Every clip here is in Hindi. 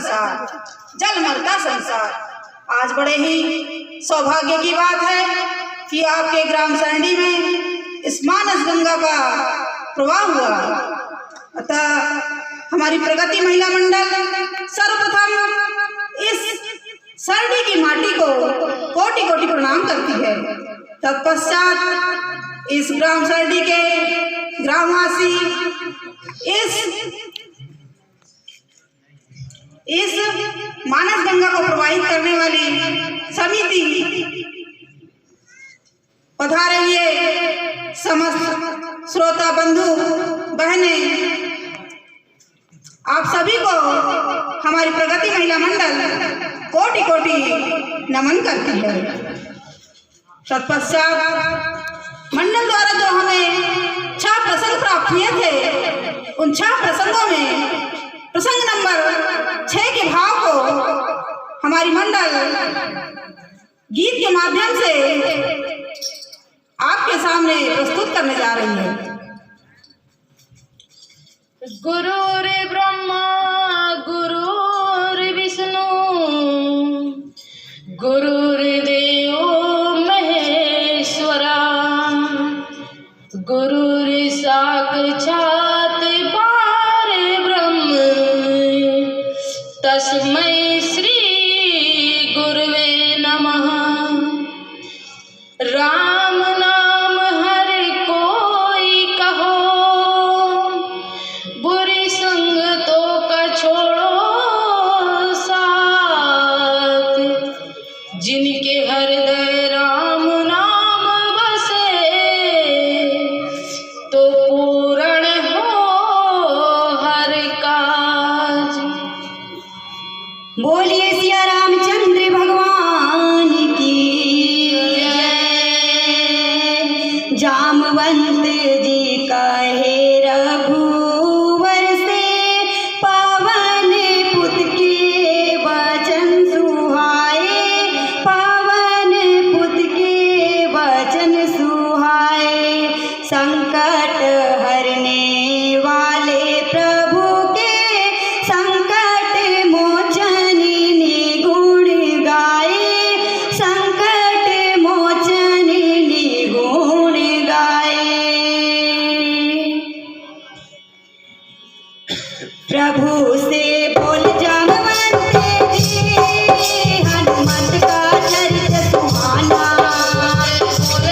संसार, जलमल का संसार। आज बड़े ही सौभाग्य की बात है कि आपके ग्राम सरणी में इस मानस गंगा का प्रवाह हुआ। अतः हमारी प्रगति महिला मंडल सर्वप्रथम इस सरणी की माटी को कोटि कोटि प्रणाम करती है। तत्पश्चात इस ग्राम सरणी के ग्रामवासी इस मानस गंगा को प्रवाहित करने वाली समिति पधारे हुए समस्त श्रोता बंधु बहने, आप सभी को हमारी प्रगति महिला मंडल कोटि कोटि नमन करती है। तत्पश्चात मंडल द्वारा जो हमें 6 प्रसंग प्राप्त हुए थे, उन 6 प्रसंगों में प्रसंग नंबर 6 के भाव को हमारी मंडल गीत के माध्यम से आपके सामने प्रस्तुत करने जा रही है। गुरुर्ब्रह्मा गुरुर्विष्णु गुरुर्देवो महेश्वरा गुरुर्साक्षात् परब्रह्म तस्मै श्री गुरुवे नमः। राम नाम हर कोई कहो, बुरी संगतों का छोड़ो साथ, जिनके हृदय राम नाम बसे, तो पूर्ण हो हर काज। बोलिए सिया रामचंद्र भगवान की जामवंत जी कहे रघुवर से, पवन पुत के वचन सुहाए, पवन पुत के वचन सुहाए। संकट हरने वाले प्रभु के संकट मोचन निगुण गाए, संकट मोचन निगुण गाए। प्रभु से बोल जामवंत जी, हनुमत का चरित सुहाना। बोल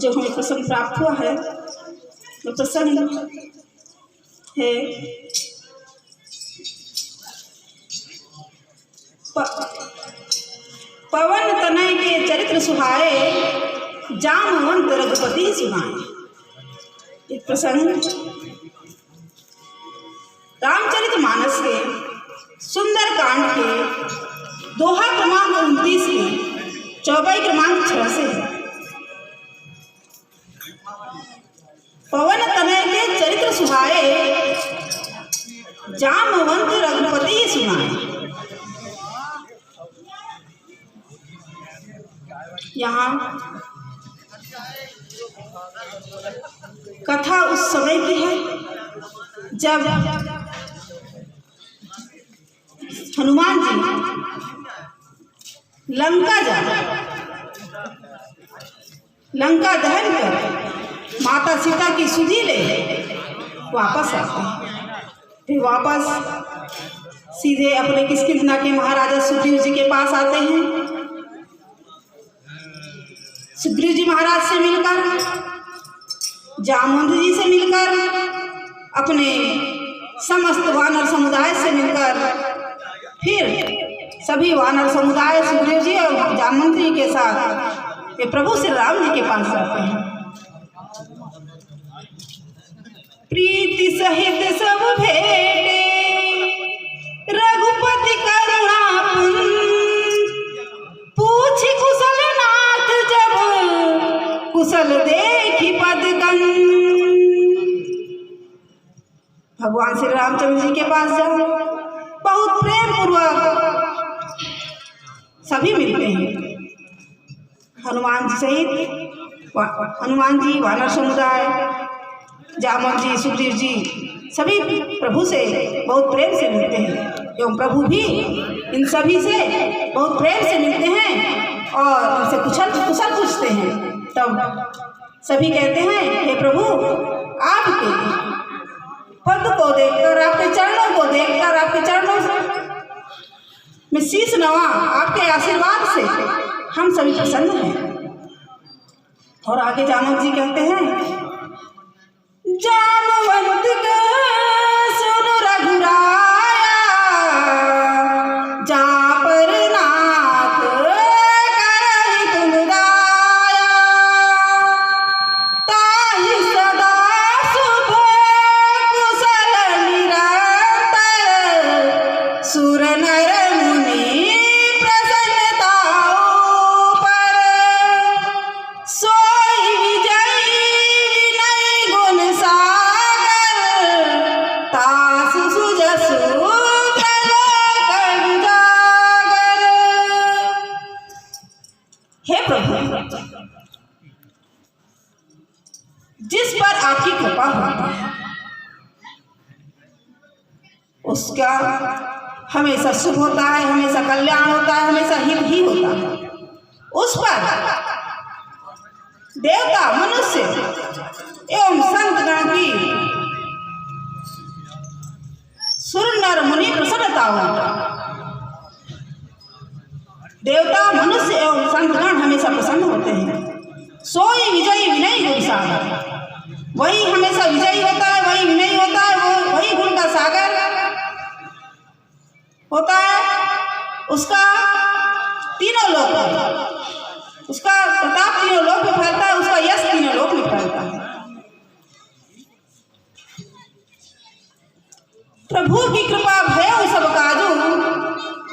जो हमें प्रसन्न प्राप्त हुआ है वो प्रसन्न है। पवन तनय के चरित्र सुहाए, जामवंत रघुपति सुनाए। एक प्रसंग रामचरितमानस के सुंदर कांड के दोहा क्रमांक 29 के चौपाई क्रमांक 6 से है। पवन तनय के चरित्र सुहाए, जामवंत रघुपति सुनाए। यहाँ कथा उस समय की है जब हनुमान जी लंका दहन कर माता सीता की सुधि ले वापस आते हैं। फिर वापस सीधे अपने किष्किंधा के महाराजा सुग्रीव जी के पास आते हैं। सुग्रीव जी महाराज से मिलकर, जामवंत जी से मिलकर, अपने समस्त वानर समुदाय से मिलकर, फिर सभी वानर समुदाय सुग्रीव जी और जामवंत जी के साथ ये प्रभु श्री राम जी के पास जाते हैं। प्रीति सहित सब भेटे, रघुपति करुणापुंज, पूछी कुशल नाथ जब, कुशल देखी पदकंज। भगवान श्री रामचंद्र जी के पास जाओ, बहुत प्रेम पूर्वक सभी मिलते हैं। हनुमान जी सहित हनुमान जी, वानर समुदाय, जामवंत जी, सुग्रीव जी सभी प्रभु से बहुत प्रेम से मिलते हैं एवं प्रभु भी इन सभी से बहुत प्रेम से मिलते हैं और उनसे कुशल पूछते हैं। तब सभी कहते हैं, हे प्रभु, आपके पद को देखकर, आपके चरणों को देखकर, आपके चरणों में शीश नवा, आपके आशीर्वाद से हम सभी प्रसन्न हैं। और आगे जामवंत जी कहते हैं, जामवंत का सुन रघुराया, जा पर नाथ करहि तुम दाया, ताहि सदा शुभ कुशल निरंतर, सुर नर मुनि प्रसन्नताओ पर, सोई विजयी विनय गुण सागर, तासु सुजसु कर जागर। हे प्रभु, जिस पर आपकी कृपा होती है उसका हमेशा शुभ होता है, हमेशा कल्याण होता है, हमेशा हित ही होता है। उस पर देवता, मनुष्य एवं संतगण की सुर नर मुनि प्रसन्नता हो। देवता, मनुष्य एवं संतगण हमेशा प्रसन्न होते हैं। सोई विजयी विनय गुण सागर, वही हमेशा विजयी होता है, वही विनयी होता है, वही गुण का सागर होता है। उसका तीनों लोक, उसका प्रताप तीनों लोक में फैलता है, उसका यश तीनों लोक में फैलता है। प्रभु की कृपा भयो सब काजू,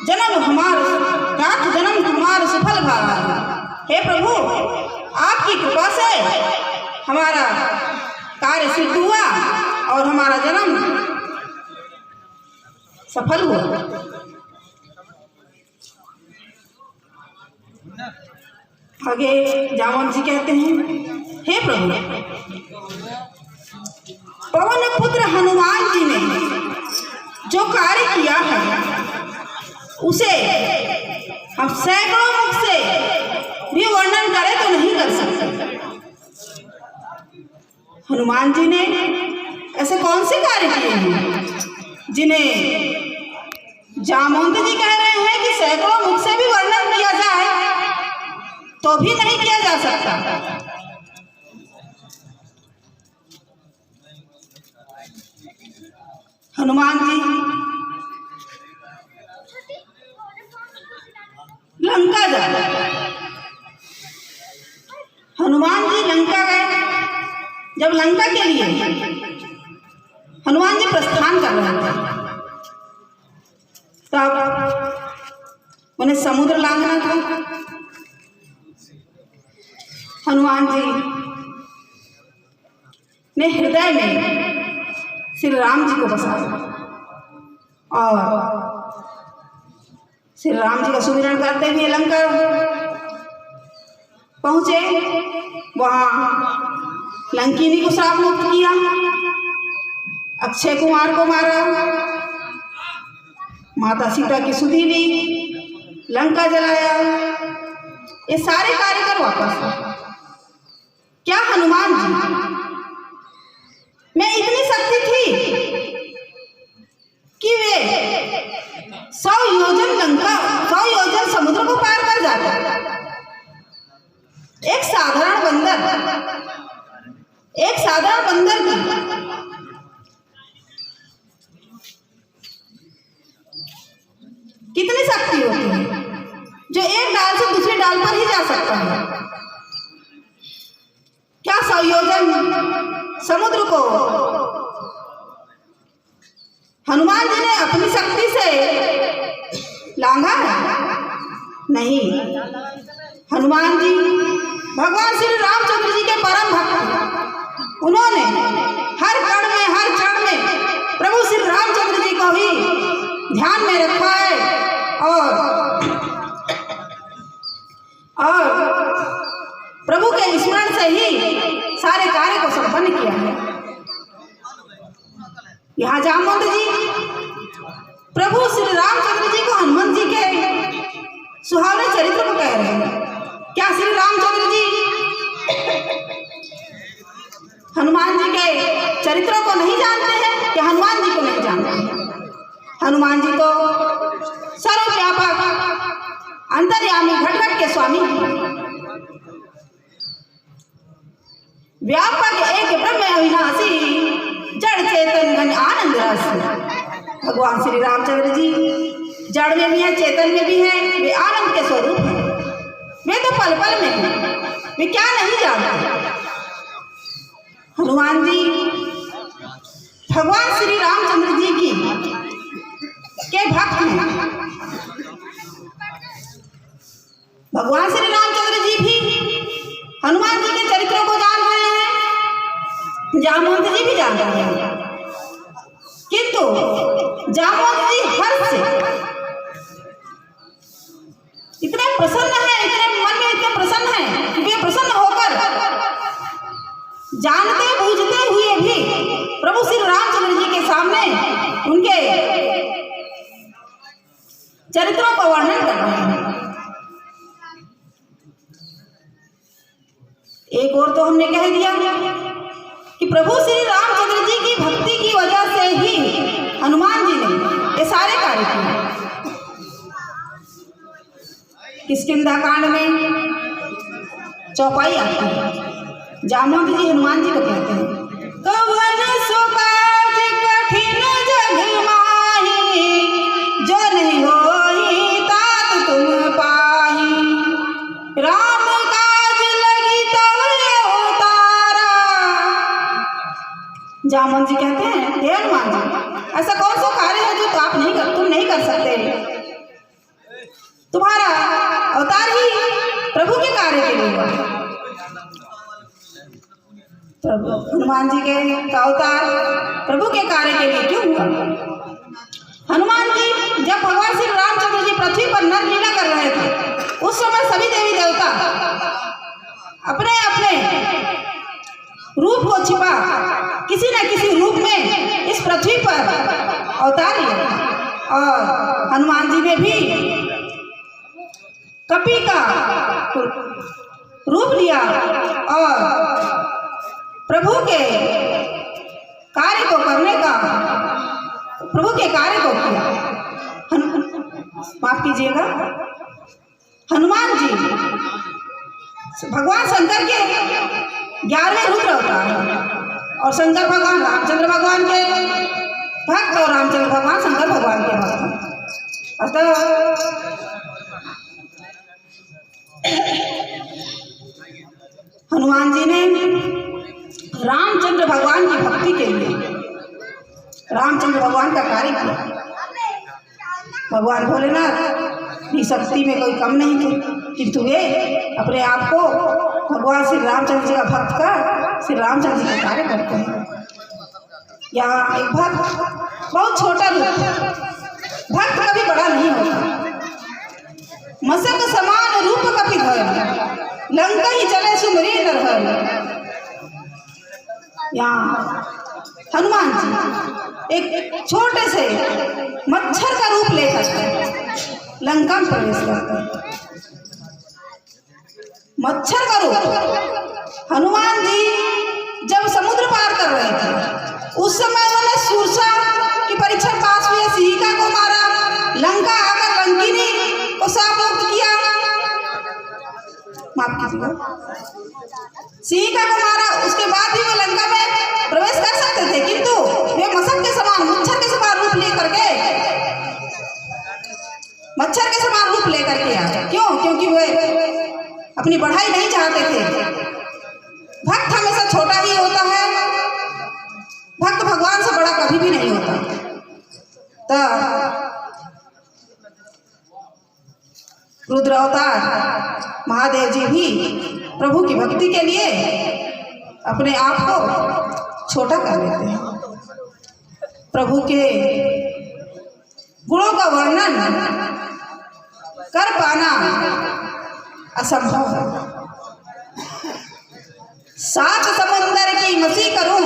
जन्म हमार नाथ जन्म हमार सफल भाग। हे प्रभु, आपकी कृपा से हमारा कार्य सिद्ध हुआ और हमारा जन्म सफल हुआ। आगे जामवंत जी कहते हैं, हे प्रभु, पवन पुत्र हनुमान जी ने जो कार्य किया है उसे हम सैकड़ों मुख से भी वर्णन करें तो नहीं कर सकते। हनुमान जी ने ऐसे कौन से कार्य किए हैं जिन्हें जामवंत जी कह रहे हैं कि सैकड़ों मुख से भी वर्णन किया जाए तो भी नहीं किया जा सकता। हनुमान जी लंका जा रहे। हनुमान जी लंका गए। जब लंका के लिए हनुमान जी प्रस्थान कर रहे थे, तब उन्हें समुद्र लांघना था। हनुमान जी ने हृदय में श्री राम जी को बसाया और श्री राम जी का सुमिरन करते हुए लंका पहुंचे। वहां लंकिनी को श्राप मुक्त किया, अक्षय कुमार को मारा, माता सीता की सुधि ली, लंका जलाया। ये सारे कार्य कर वापस आए। क्या हनुमान जी में इतनी शक्ति थी कि वे 100 योजन लंका, 100 योजन समुद्र को पार कर जाता। एक साधारण बंदर की कितनी शक्ति होती है, जो एक डाल से दूसरी डाल पर ही जा सकता है। क्या 100 योजन समुद्र को हनुमान जी ने अपनी शक्ति से लांघा है? नहीं। हनुमान जी भगवान श्री रामचंद्र जी के परम भक्त। उन्होंने हर कण में, हर क्षण में प्रभु श्री रामचंद्र जी को ही ध्यान में रखा है और प्रभु के स्मरण से ही सारे कार्य को संपन्न किया है। यहाँ जामवंत जी प्रभु श्री रामचंद्र जी को हनुमान जी के सुहावने चरित्र को कह रहे हैं। क्या श्री रामचंद्र जी हनुमान जी के चरित्रों को नहीं जानते हैं? क्या हनुमान जी को नहीं जानते हैं? हनुमान जी तो सर्वव्यापक अंतर्यामी घट घट के स्वामी हैं। व्यापक एक ब्रह्म अविनाशी, जड़ चेतन घन आनंद रस। भगवान श्री रामचंद्र जी जड़ में भी है, चेतन में भी है। वे आनंद के स्वरूप हैं। वे तो पल पल में हैं। वे क्या नहीं जानते? हनुमान जी भगवान श्री रामचंद्र जी की के भक्त हैं। भगवान श्री रामचंद्र जी भी हनुमान जी के चरित्रों को जान रहे हैं, जामवंत जी भी जान रहे हैं। किंतु जामवंत जी हर्ष से इतने प्रसन्न है, इतने मन में इतने प्रसन्न है कि वे प्रसन्न होकर जानते बूझते हुए भी प्रभु श्री रामचंद्र जी के सामने उनके चरित्रों का वर्णन कर रहे हैं। एक और तो हमने कह दिया कि प्रभु श्री रामचंद्र जी की भक्ति की वजह से ही हनुमान जी ने ये सारे कार्य किए। किष्किंधा कांड में चौपाई आती है। जामवंत जी हनुमान जी को कहते हैं, कवन सुकाज कठिन जग माही, जो नहीं होई तात तुम पाही। राम काज लगी तब अवतारा। जामवंत जी कहते हैं, हे हनुमान जी, ऐसा कौन सा कार्य है जो तुम नहीं कर सकते? तुम्हारा अवतार ही प्रभु के कार्य के लिए हुआ। प्रभु हनुमान जी के अवतार प्रभु के कार्य के लिए क्यों हुआ? हनुमान जी जब भगवान श्री रामचंद्र जी पृथ्वी पर नर लीला कर रहे थे, उस समय सभी देवी देवता अपने अपने रूप को छिपा किसी न किसी रूप में इस पृथ्वी पर अवतार लिया। और हनुमान जी ने भी कपि का रूप लिया और प्रभु के कार्य को करने का, प्रभु के कार्य को किया। माफ कीजिएगा, हनुमान जी भगवान शंकर के 11वें रुद्र अवतार है और शंकर भगवान रामचंद्र भगवान के भक्त और रामचंद्र भगवान शंकर भगवान के भक्त। अतः हनुमान जी ने रामचंद्र भगवान की भक्ति के लिए रामचंद्र भगवान का कार्य किया। भगवान भोलेनाथ की शक्ति में कोई कम नहीं थे, किंतु वे अपने आप को भगवान श्री रामचंद्र जी का भक्त कर श्री रामचंद्र जी का कार्य करते हैं। यहाँ एक भक्त बहुत छोटा रूप, भक्त कभी बड़ा नहीं होता। मसक समान रूप कपि धर, लंका ही चले सुमरी नरहर। यहाँ हनुमान जी एक छोटे से मच्छर का रूप लेकर लंका में प्रवेश करते हैं। मच्छर का रूप हनुमान जी जब समुद्र पार कर रहे थे उस समय उन्होंने सुरसा की परीक्षा पास हुई, सिहिका को मारा, लंका आकर लंकिनी को शाप मुक्त किया, माफ कीजिएगा, सिहिका को मारा। उसके बाद भी वो लंका में प्रवेश कर सकते थे, किंतु वे मशक के समान मच्छर के समान रूप लेकर के आए। क्यों? क्योंकि वे अपनी बढ़ाई नहीं चाहते थे। भक्त हमेशा छोटा ही होता है, भक्त भगवान से बड़ा कभी भी नहीं होता। तो रुद्र अवतार महादेव जी भी प्रभु की भक्ति के लिए अपने आप को छोटा कर लेते हैं। प्रभु के गुणों का वर्णन कर पाना असंभव है। सात समंदर की मसी करूं,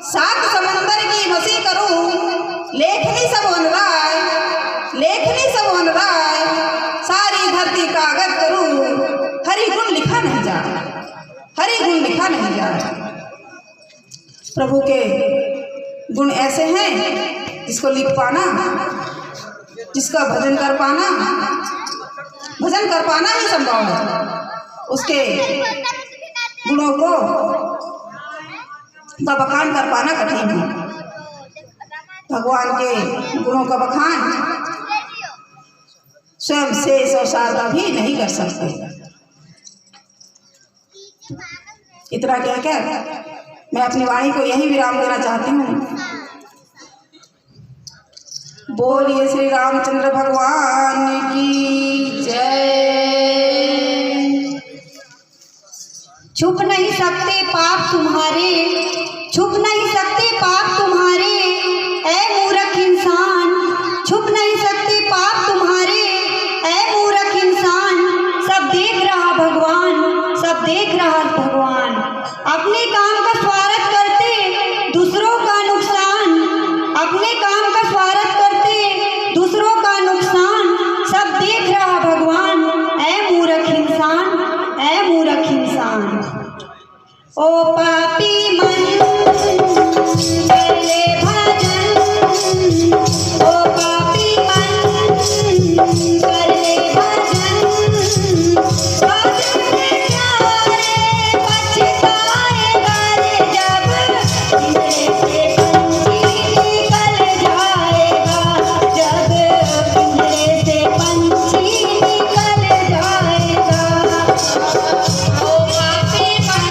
सात समंदर की मसी करूं, लेखनी सब वनराय, लेखनी सब वनराय, सारी धरती कागज करूं, हरि गुण लिखा नहीं जा, हरि गुण लिखा नहीं जा। प्रभु के गुण ऐसे हैं जिसको लिख पाना, जिसका भजन कर पाना, भजन कर पाना ही संभव है। उसके गुणों को का बखान कर पाना कठिन है। भगवान के गुणों का बखान स्वयं शेष और शारदा भी नहीं कर सकते। इतना क्या क्या मैं अपनी वाणी को यही विराम देना चाहती हूँ। बोलिए श्री रामचंद्र भगवान की जय। छुप नहीं सकते पाप तुम्हारे, छुप नहीं सकते पाप तुम्हारे, ऐ मूर्ख इंसान, छुप नहीं सकते पाप तुम्हारे, ऐ मूर्ख इंसान। सब देख रहा भगवान, सब देख रहा भगवान, अपने काम का स्वार्थ करते दूसरों का नुकसान, अपने काम का स्वार्थ करते दूसरों का नुकसान। सब देख रहा भगवान, ऐ मूर्ख इंसान, ऐ मूर्ख इंसान। ओ पापी मन कर ले भजन, ओ पापी मन कर ले भजन, भजन प्यारे पछताएगा रे जब पिंजरे से पंछी निकल जाएगा, जब पिंजरे से पंछी निकल जाएगा। ओ पापी मन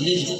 लीजिए